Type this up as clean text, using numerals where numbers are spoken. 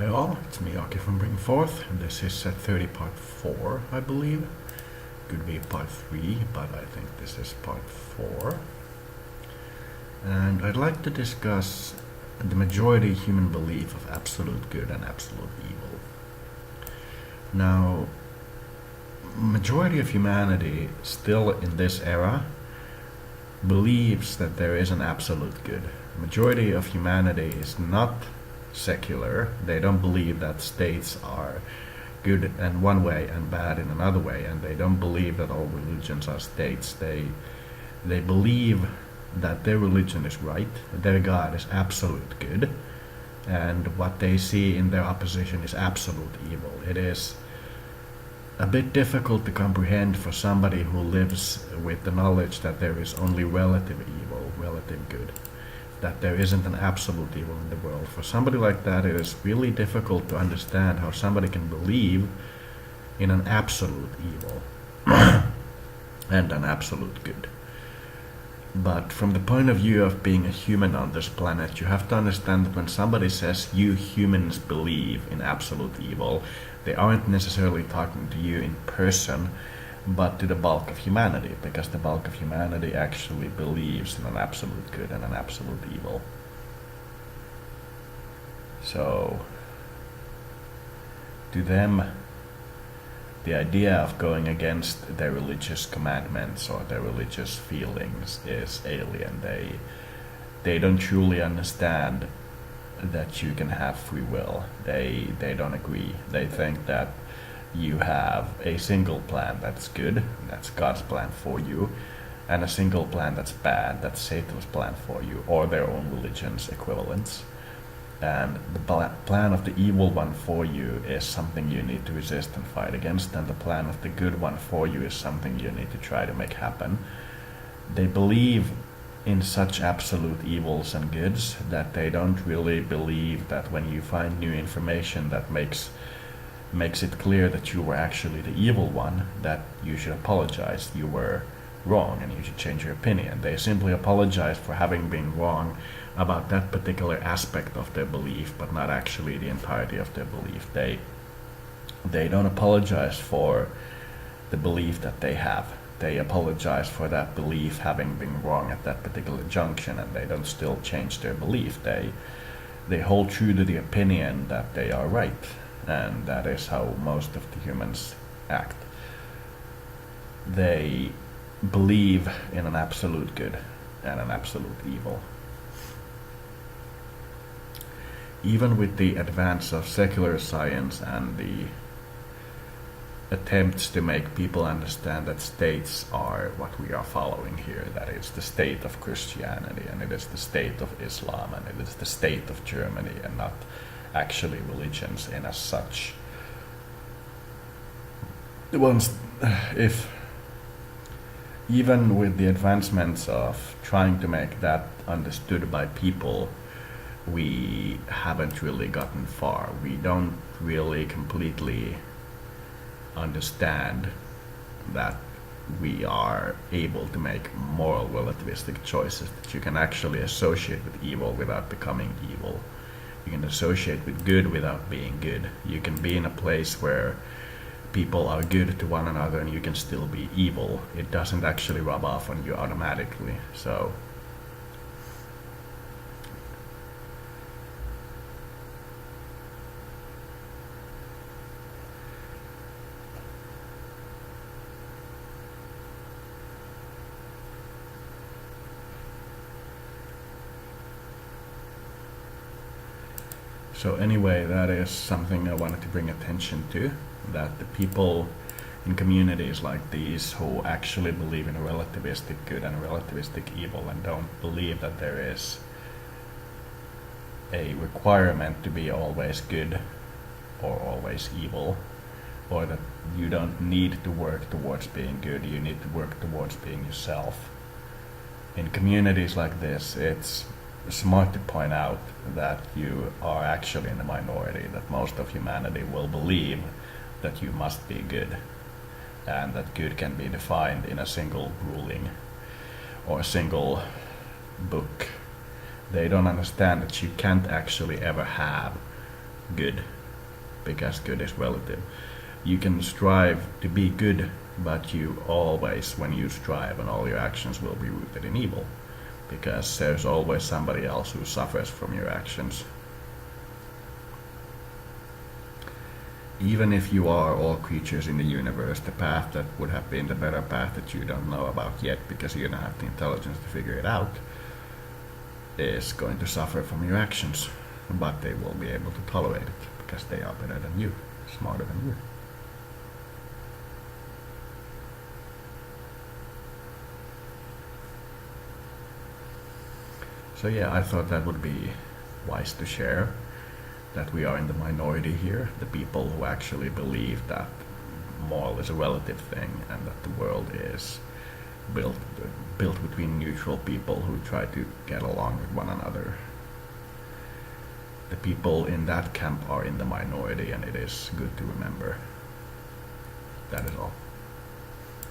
Hi all, it's me Aki from Bring Forth, and this is set 30 part 4, I believe. Could be part 3, but I think this is part 4. And I'd like to discuss the majority human belief of absolute good and absolute evil. Now, majority of humanity still in this era believes that there is an absolute good. Majority of humanity is not secular. They don't believe that states are good in one way and bad in another way, and they don't believe that all religions are states. They believe that their religion is right, their God is absolute good, and what they see in their opposition is absolute evil. It is a bit difficult to comprehend for somebody who lives with the knowledge that there is only relative evil, relative good, that there isn't an absolute evil in the world. For somebody like that, it is really difficult to understand how somebody can believe in an absolute evil and an absolute good. But from the point of view of being a human on this planet, you have to understand that when somebody says you humans believe in absolute evil, they aren't necessarily talking to you in person, but to the bulk of humanity, because the bulk of humanity actually believes in an absolute good and an absolute evil. So, to them, the idea of going against their religious commandments or their religious feelings is alien. They don't truly understand that you can have free will. They don't agree. They think that you have a single plan that's good, that's God's plan for you, and a single plan that's bad, that's Satan's plan for you, or their own religion's equivalents. And the plan of the evil one for you is something you need to resist and fight against, and the plan of the good one for you is something you need to try to make happen. They believe in such absolute evils and goods that they don't really believe that when you find new information that makes it clear that you were actually the evil one, that you should apologize. You were wrong and you should change your opinion. They simply apologize for having been wrong about that particular aspect of their belief, but not actually the entirety of their belief. They don't apologize for the belief that they have. They apologize for that belief having been wrong at that particular junction, and they don't still change their belief. They hold true to the opinion that they are right, and that is how most of the humans act. They believe in an absolute good and an absolute evil. Even with the advance of secular science and the attempts to make people understand that states are what we are following here, that is the state of Christianity, and it is the state of Islam, and it is the state of Germany, and not actually religions in as such. Even with the advancements of trying to make that understood by people, we haven't really gotten far. We don't really completely understand that we are able to make moral relativistic choices, that you can actually associate with evil without becoming evil. You can associate with good without being good. You can be in a place where people are good to one another and you can still be evil. It doesn't actually rub off on you automatically. So anyway, that is something I wanted to bring attention to, that the people in communities like these who actually believe in a relativistic good and a relativistic evil and don't believe that there is a requirement to be always good or always evil, or that you don't need to work towards being good, you need to work towards being yourself. In communities like this, it's smart to point out that you are actually in the minority, that most of humanity will believe that you must be good, and that good can be defined in a single ruling or a single book. They don't understand that you can't actually ever have good, because good is relative. You can strive to be good, but you always, when you strive, and all your actions will be rooted in evil, because there's always somebody else who suffers from your actions. Even if you are all creatures in the universe, the path that would have been the better path that you don't know about yet because you don't have the intelligence to figure it out, is going to suffer from your actions. But they will be able to tolerate it because they are better than you, smarter than you. So yeah, I thought that would be wise to share, that we are in the minority here, the people who actually believe that moral is a relative thing and that the world is built between neutral people who try to get along with one another. The people in that camp are in the minority, and it is good to remember. That is all.